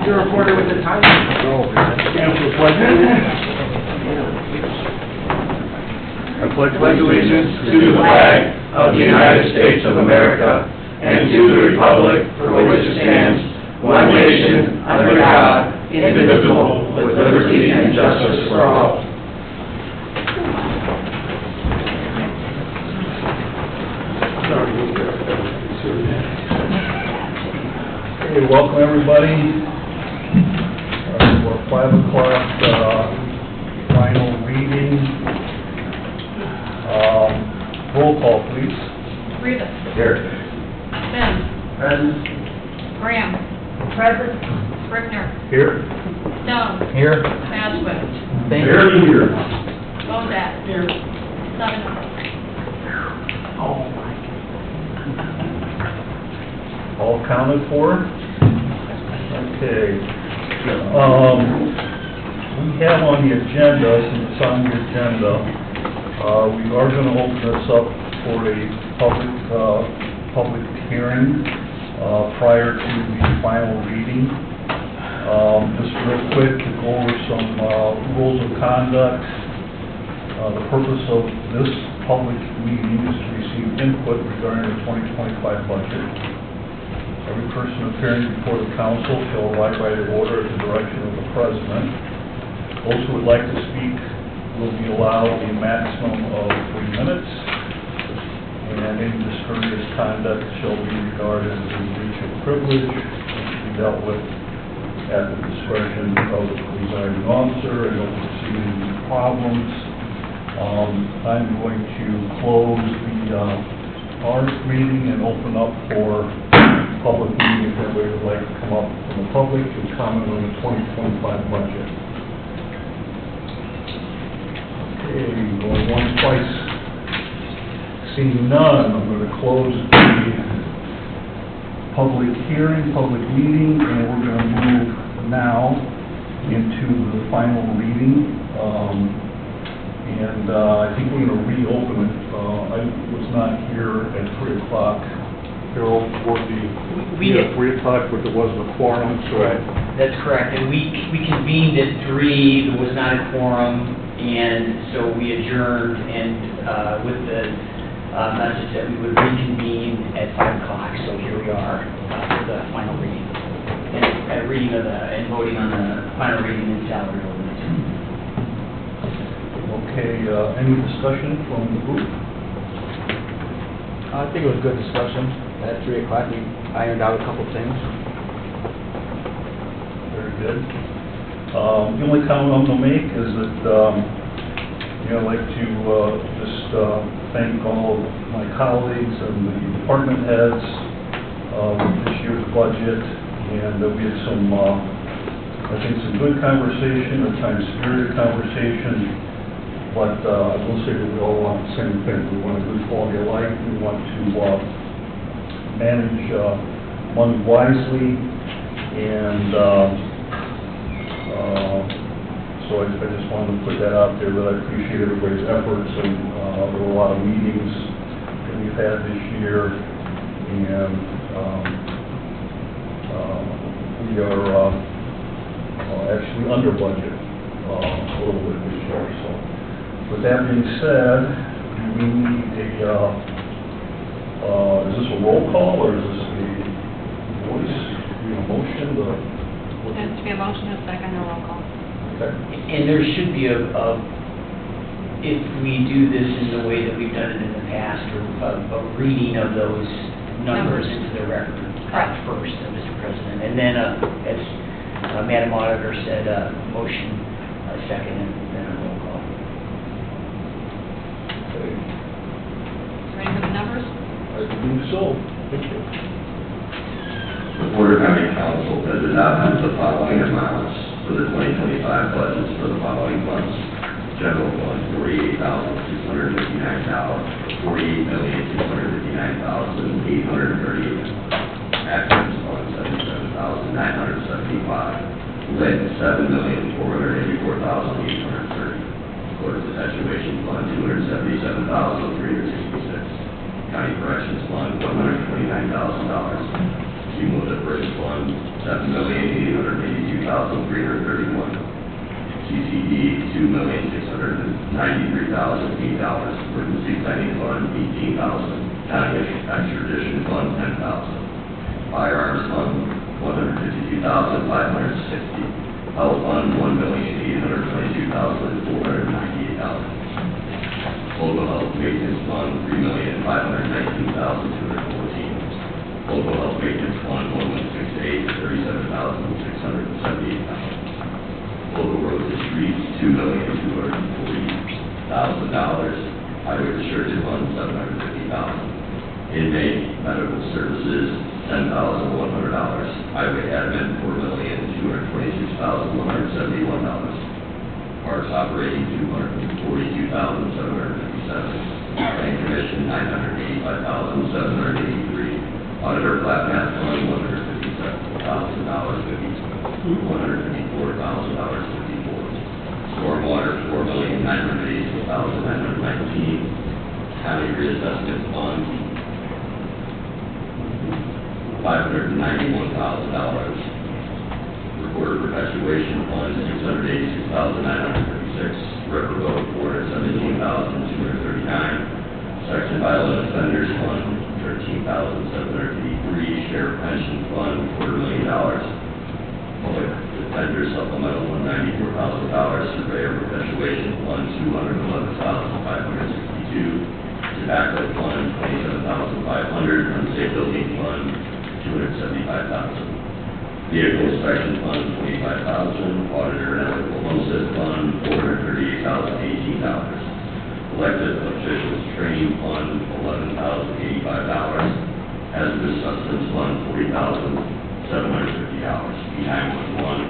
Your reporter with the time. Council pledge. I pledge allegiance to the flag of the United States of America and to the republic for which it stands, one nation, under God, indivisible, with liberty and justice for all. Okay, welcome everybody. Our 5 o'clock final reading. Roll call, please. Rivas. Here. Finn. Present. Graham. Present. Brickner. Here. Stone. Here. Maswit. Here. Bozak. Here. 7. All counted for? Okay. We have on the agenda, since it's on the agenda, we are going to open this up for a public hearing prior to the final reading. Just real quick to go over some rules of conduct. The purpose of this public meeting is to receive input regarding the 2025 budget. Every person appearing before the council shall abide by the order at the direction of the president. Those who would like to speak will be allowed a maximum of 3 minutes, and any discourteous conduct shall be regarded as a breach of privilege and to be dealt with at the discretion of the presiding officer, and no proceeding problems. I'm going to close our meeting and open up for public meeting if anybody would like to come up from the public to comment on the 2025 budget. Okay, going once, twice. Seeing none, I'm going to close the public hearing, public meeting, and we're going to move now into the final reading. I think we're going to reopen it. I was not here at 3 o'clock. Harold, for at 3 o'clock, but there wasn't a quorum, so... Right. That's correct, and we convened at 3, there was not a quorum, and so we adjourned, and with the message that we would reconvene at 5 o'clock, so here we are for the final reading. And reading of and voting on the final reading and salary ordinance. Okay, any discussion from the group? I think it was a good discussion. At 3 o'clock, we ironed out a couple things. Very good. The only comment I'm going to make is that, I'd like to just thank all of my colleagues and the department heads with this year's budget, and we had some, I think, some good conversation, at times spirited conversation. But I will say that we all want the same thing. We want a good quality of life. We want to manage money wisely, and so I just wanted to put that out there, that I appreciate everybody's efforts, and there were a lot of meetings that we've had this year, and we are actually under budget a little bit this year. So, with that being said, do we need is this a roll call, or is this a voice, a motion? It has to be a motion, a second, or roll call. Okay. And there should be if we do this in the way that we've done it in the past, a reading of those numbers into the record first, Mr. President. And then, as Madam Auditor said, motion, a second, and then a roll call. Okay. Ready for the numbers? I believe so. Thank you. The Porter County Council has adopted the following amounts for the 2025 budgets for the following months. General fund, $48,659, $48,659,838. Accidents fund, $77,975. Lead, $7,484,830. Court perpetuation fund, $277,366. County corrections fund, $129,000. Cumulative bridge fund, Fund, $7,882,331. CCD, $2,693,008. Emergency Planning Fund, $18,000. County Extradition Fund, $10,000. Firearms Fund, $152,560. Health Fund, $1,822,498. Local Health Maintenance Fund, $3,519,214. Local Health Maintenance Fund, 1168, $37,678. Local Roads and Streets, $2,240,000. Highway Resurgent Fund, $750,000. Inmate Medical Services, $10,100. Highway Admin, $4,226,171. Parks Operating, $242,757. Plan Commission, $985,783. Auditor Flat Math Fund, $154,054. Stormwater, $4,982,919. County Reassessment Fund, $591,000. Recorder Perpetuation Fund, $686,936. Riverboat, $417,239. Section Violent Offenders Fund, $13,783. Sheriff Pension Fund, $250,000. Public Defender Supplemental, $194,000. Surveyor Perpetuation Fund, $211,562. Tobacco Fund, $27,500. Unsafe Building Fund, $275,000. Vehicle Inspection Fund, $25,000. Auditor and Ethical Homestead Fund, $438,018. Elected Officials Training Fund, $11,085. Hazardous Substance Fund, $40,750. B911,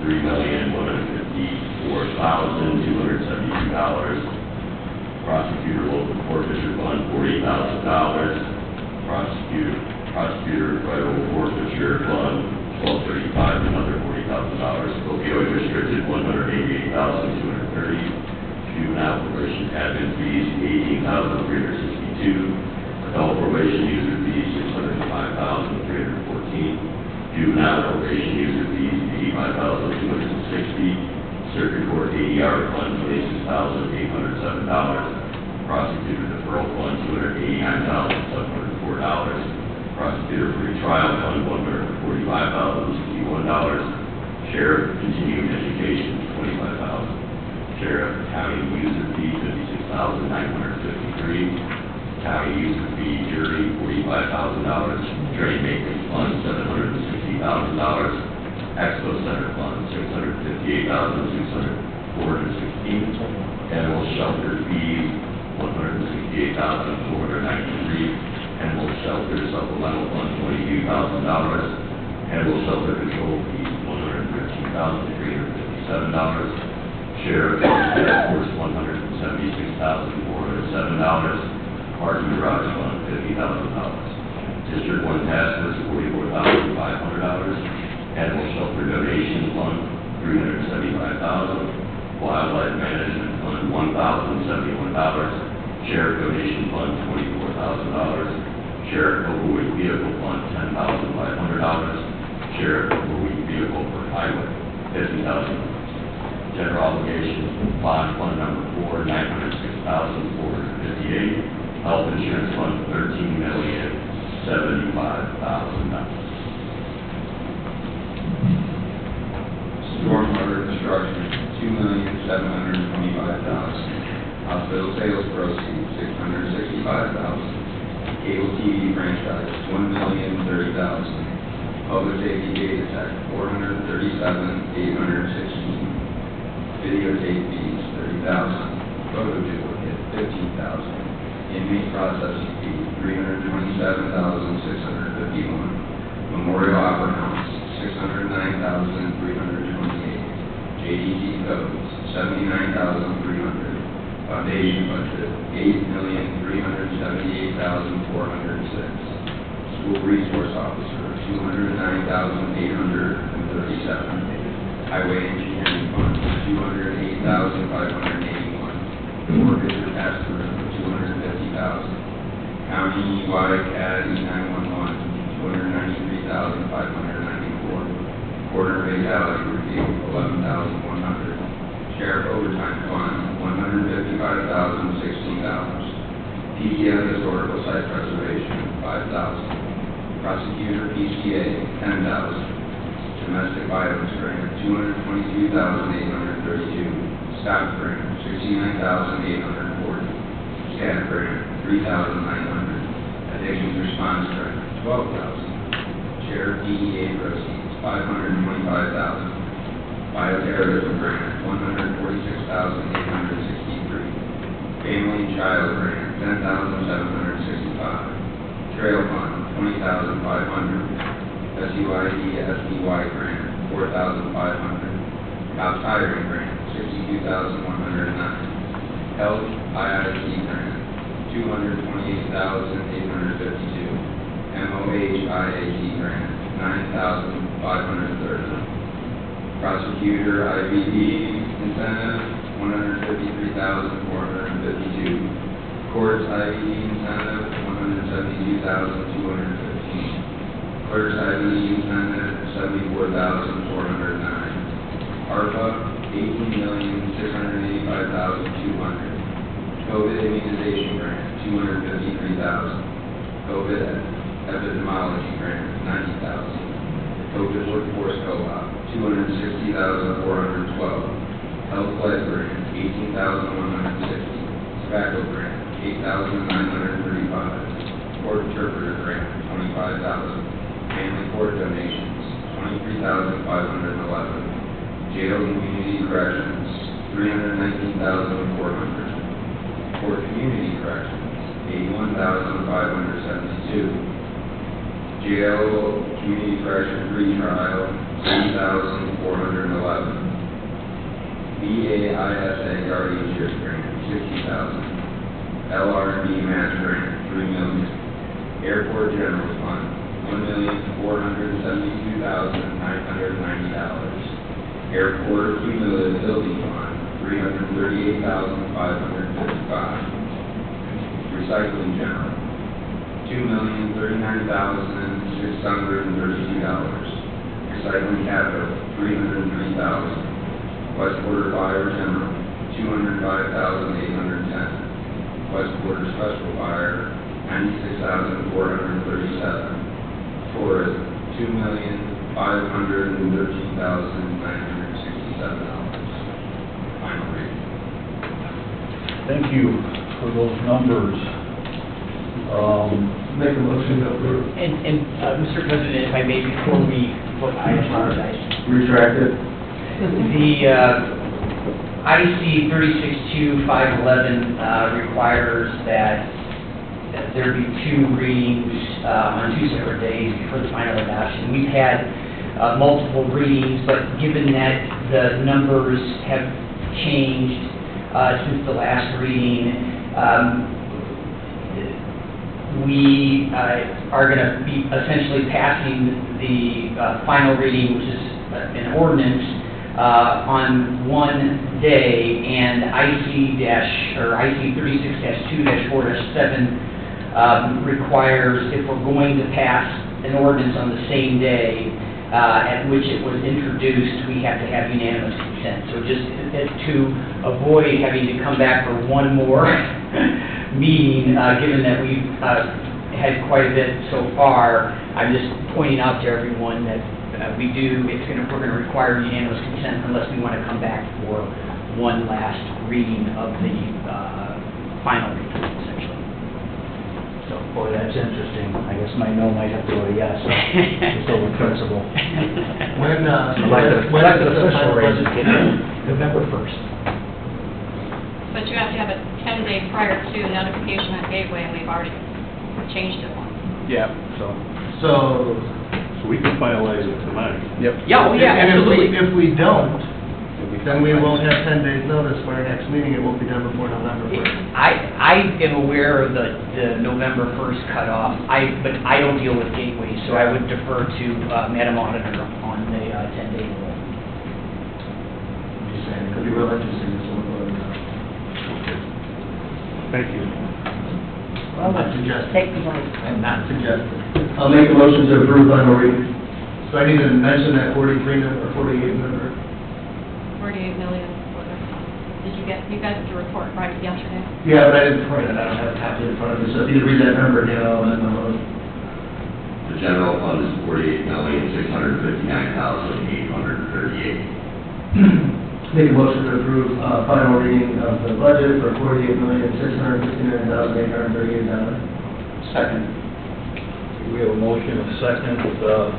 $3,154,272. Prosecutor Local Forfeiture Fund, $40,000. Prosecutor Federal Forfeiture Fund, $1235, another $40,000. Opioid Restricted, $188,230. Juvenile Probation Admin Fees, $18,362. Adult Probation User Fees, $605,314. Juvenile Probation User Fees, $85,260. Circuit Court ADR Fund, $26,807. Prosecutor Deferral Fund, $289,704. Prosecutor Free Trial Fund, $145,061. Sheriff Continuing Education, $25,000. Sheriff County User Fee, $56,953. County User Fee Jury, $45,000. Train Maintenance Fund, $760,000. Expo Center Fund, $658,416. Animal Shelter Fees, $168,493. Animal Shelter Supplemental Fund, $22,000. Animal Shelter Control Fees, $113,357. Sheriff Task Force, $176,407. Parking Garage Fund, $50,000. District 1 Task Force, $44,500. Animal Shelter Donation Fund, $375,000. Wildlife Management Fund, $1,071. Sheriff Donation Fund, $24,000. Sheriff Overweight Vehicle Fund, $10,500. Sheriff Overweight Vehicle for Highway, $50,000. General Obligation Bond Fund Number 4, $906,458. Health Insurance Fund, $13,075,000. Stormwater Construction, $2,725,000. Hospital Sales Proceeds, $665,000. Cable TV Franchise, $1,030,000. Public Safety Data Tech, $437,816. Videotape Fees, $30,000. Photo Duplicate, $15,000. Inmate Processing Fee, $327,651. Memorial Opera House, $609,328. JDT Codes, $79,300. Foundation Budget, $8,378,406. School Resource Officer, $209,837. Highway Engineering Fund, $208,581. Mortgage Pastor, $250,000. County wide CAD E911, $293,509. highway salary review, $11,100. Sheriff overtime fund, $155,016. PCA historical site preservation, $5,000. Prosecutor PCA, $10,000. Domestic violence grant, $222,832. Stop grant, $69,840. SCAD grant, $3,900. Addictions response grant, $12,000. Sheriff DEA proceeds, $525,000. Bioterrorism grant, $146,863. Family and child grant, $10,765. Trail fund, $20,500. SUID SBY grant, $4,500. Cops hiring grant, $62,109. Health IIT grant, $228,852. MOH IAT grant, $9,530. Prosecutor IVD incentive, $153,452. Courts IVD incentive, $172,215. Clerk's IVD incentive, $74,409. ARPA, $18,685,200. COVID immunization grant, $253,000. COVID epidemiology grant, $90,000. COVID workforce co-op, $260,412. Health lead grant, $18,160. Tobacco grant, $8,935. Court interpreter grant, $25,000. Family court donations, $23,511. Jail and community corrections, $319,400. Court community corrections, $81,572. Jail community correction retrial, $80,411. VAISA guardianship grant, $60,000. LR&D match grant, $3 million. Airport general fund, $1,472,990. Airport cumulative building fund, $338,555. Recycling general, $2,039,632. Recycling capital, $303,000. West Border Fire General, $205,810. West Border Special Fire, $96,437. Tourism, $2,513,967. Final reading. Thank you for those numbers. Make a motion to approve. And Mr. President, if I may, before I apologize. Retract it. The IC 362511 requires that there be two readings on two separate days before the final adoption. We've had multiple readings, but given that the numbers have changed since the last reading, we are going to be essentially passing the final reading, which is an ordinance, on one day, and IC 36-2-4-7 requires, if we're going to pass an ordinance on the same day at which it was introduced, we have to have unanimous consent. So just to avoid having to come back for one more meeting, given that we've had quite a bit so far, I'm just pointing out to everyone that we're going to require unanimous consent unless we want to come back for one last reading of the final reading, essentially. So, boy, that's interesting. I guess my no might have to go to yes, just over principle. When Elected official raises get November 1st. But you have to have it 10 days prior to notification on Gateway, and we've already changed it once. Yeah, so. So. So we can finalize it tonight. Yep. Yeah, oh yeah, And absolutely. if we don't, then we won't have 10 days notice for our next meeting. It won't be done before November 1st. I am aware of the November 1st cutoff, but I don't deal with Gateway, so I would defer to Madam Auditor on the 10-day rule. Just saying, it could be real interesting, so we'll go Thank you. I'm not suggesting. Take the vote. I'm not suggesting. I'll make a motion to approve final reading. So I need to mention that 43 number, 48 number. 48 million for the, did you get, you guys did the report, right, yesterday? Yeah, but I didn't print it, I don't have a copy in front of me, so if you read that number again, I'll amend my motion. The general fund is $48,659,838. Make a motion to approve, final reading of the budget for $48,659,838. Second. We have a motion, a second, just a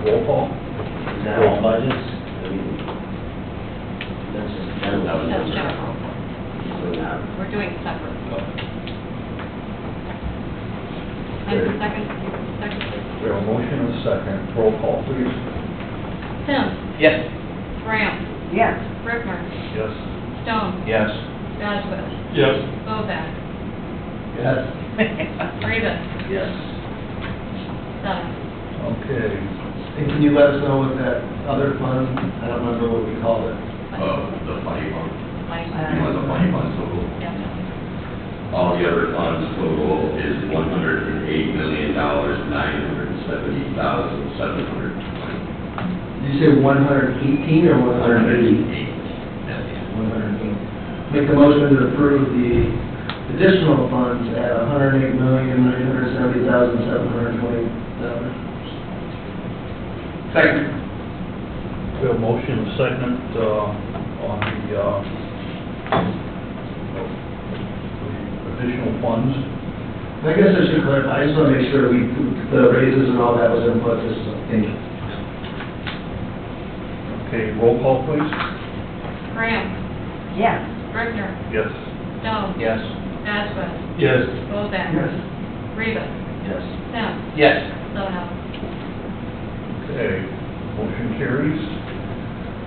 roll call. Is that all budgets? I mean, that's just general. That's general. We're doing it separate. And second, please. We have a motion, a second, roll call, please. Sims. Yes. Graham. Yes. Brickner. Yes. Stone. Yes. Boswell. Yes. Bovak. Yes. Rivas. Yes. Sutton. Okay. And can you let us know what that other fund, I don't remember what we called it. The funny fund. Like, You want the funny fund total? yeah. All the other funds total is $108,970,720. Did you say 118 or 180? 108. Make a motion to approve the additional funds at $108,970,720. Second. We have a motion, a second, on the additional funds. I guess I should clarify, I just want to make sure the raises and all that was input, just so. Thank you. Okay, roll call, please. Graham. Yes. Brickner. Yes. Stone. Yes. Boswell. Yes. Bovak. Yes. Rivas. Yes. Sims. Yes. Sutton. Okay, motion carries.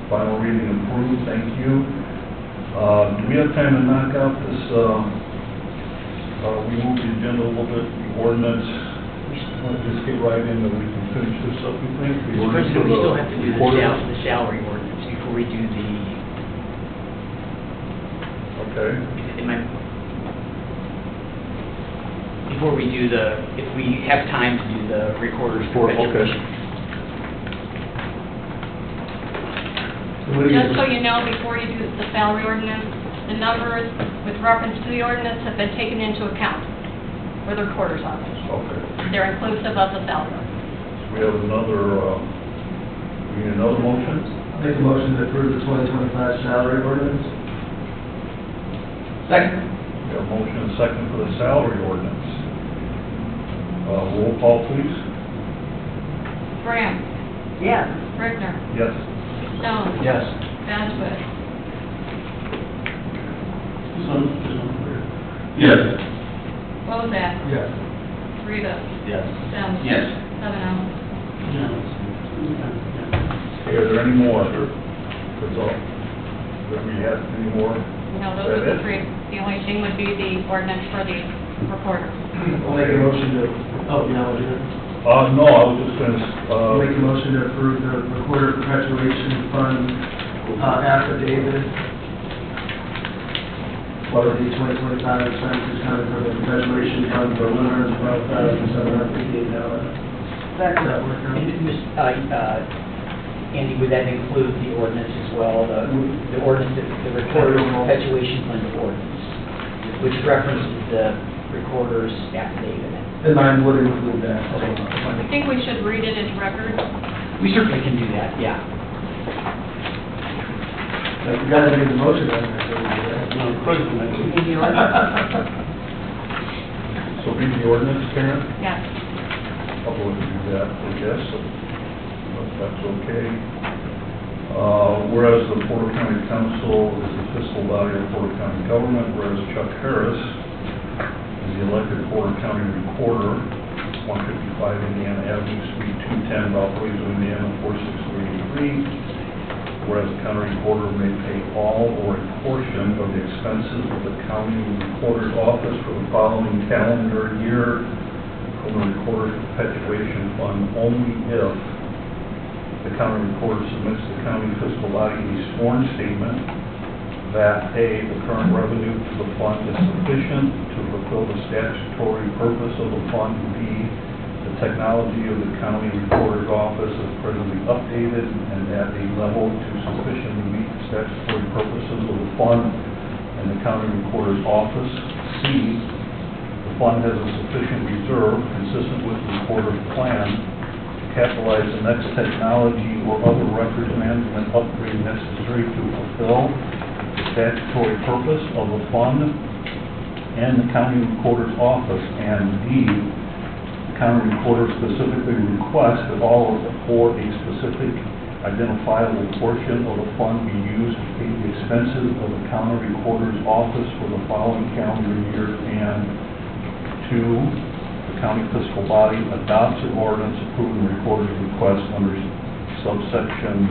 Final reading approved, thank you. Do we have time to knock out this, we moved the agenda a little bit, the ordinance? Let's just get right in and we can finish this up, you think? The Mr. ordinance President, we for still have to do recorder? the salary ordinance before we do the, Okay, before we do if we have time to do the recorder's Okay. perpetuation. What do you- Just so you know, before you do the salary ordinance, the numbers with reference to the ordinance have been taken into account for the recorder's office. okay. They're inclusive of the salary. We have another, we need another motion? Make a motion to approve the 2025 salary ordinance. Second. We have a motion and a second for the salary ordinance. Roll call, please. Graham. Yes. Brickner. Yes. Stone. Yes. Boswell. Yes. Bovak. Yes. Rivas. Yes. Sims. Yes. Sutton. Okay, are there any more? That's all. Do we have any more? No, those are the three. The only thing would be the ordinance for the recorder. I'll make a motion to, oh, yeah, I'll do that. No, I was just gonna, I'll make a motion to approve the recorder perpetuation fund affidavit for the 2025 expenses coming from the perpetuation fund for $112,758. Does Second. that work out? Andy, would that include the ordinance as well, the ordinance, the recorder's perpetuation fund ordinance, which references the recorder's affidavit? And mine would include that. I think we should read it into record. We certainly can do that, yeah. If you guys need the motion, then I can do that. so read the ordinance, Karen? Yes. I'll go ahead and do that, I guess, if that's okay. Whereas the Porter County Council is the fiscal body of Porter County government, whereas Chuck Harris is the elected Porter County recorder, 155 Indiana Avenue, Suite 210, Valparaiso, Indiana, 46383. Whereas the county recorder may pay all or a portion of the expenses of the county recorder's office for the following calendar year from the recorder's perpetuation fund only if the county recorder submits to the county fiscal body a sworn statement that A, the current revenue to the fund is sufficient to fulfill the statutory purpose of the fund, B, the the technology of the county recorder's office is presently updated and at a level to sufficiently meet the statutory purposes of the fund and the county recorder's office. C, the fund has a sufficient reserve consistent with the recorder's plan to capitalize the next technology or other records management upgrade necessary to fulfill the statutory purpose of the fund and the county recorder's office. And D, the county recorder specifically requests that all for a specific identifiable portion of the fund be used to pay the expenses of the county recorder's office for the following calendar year. And two, the county fiscal body adopts an ordinance approving the recorder's request under subsection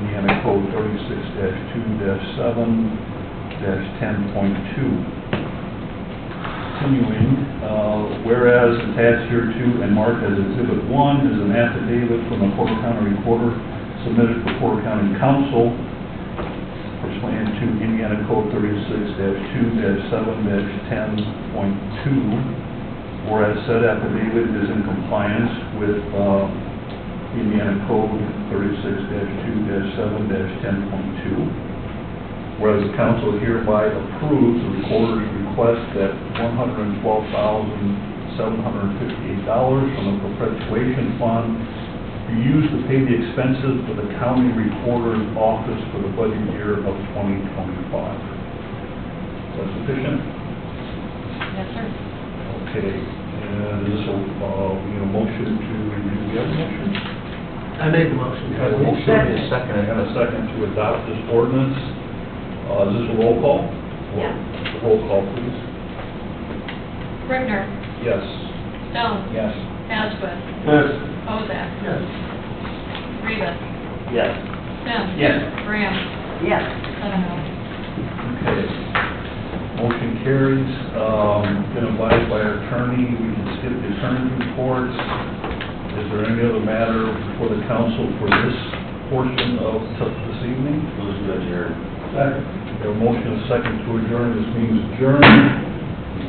Indiana Code 36-2-7-10.2. Continuing, whereas attached here to and marked as Exhibit 1 is an affidavit from the Porter County Recorder submitted to Porter County Council pursuant to Indiana Code 36-2-7-10.2, whereas said affidavit is in compliance with Indiana Code 36-2-7-10.2. Whereas the council hereby approves the recorder's request that $112,758 from the perpetuation fund be used to pay the expenses for the county recorder's office for the budget year of 2025. Is that sufficient? Yes, sir. Okay, and is this a, we need a motion to, do we have a motion? I made the motion. We have a motion. And a second to adopt this ordinance. Is this a roll call? Yes. Roll call, please. Brickner. Yes. Stone. Yes. Ashworth. Yes. Bozak. Yes. Rivas. Yes. Sims. Yes. Graham. Yes. 7-0. Okay. Motion carries. Been advised by our attorney, we can skip the attorney's reports. Is there any other matter before the council for this portion of this evening? Motion to adjourn. Second. We have a motion and a second to adjourn. This means adjourned.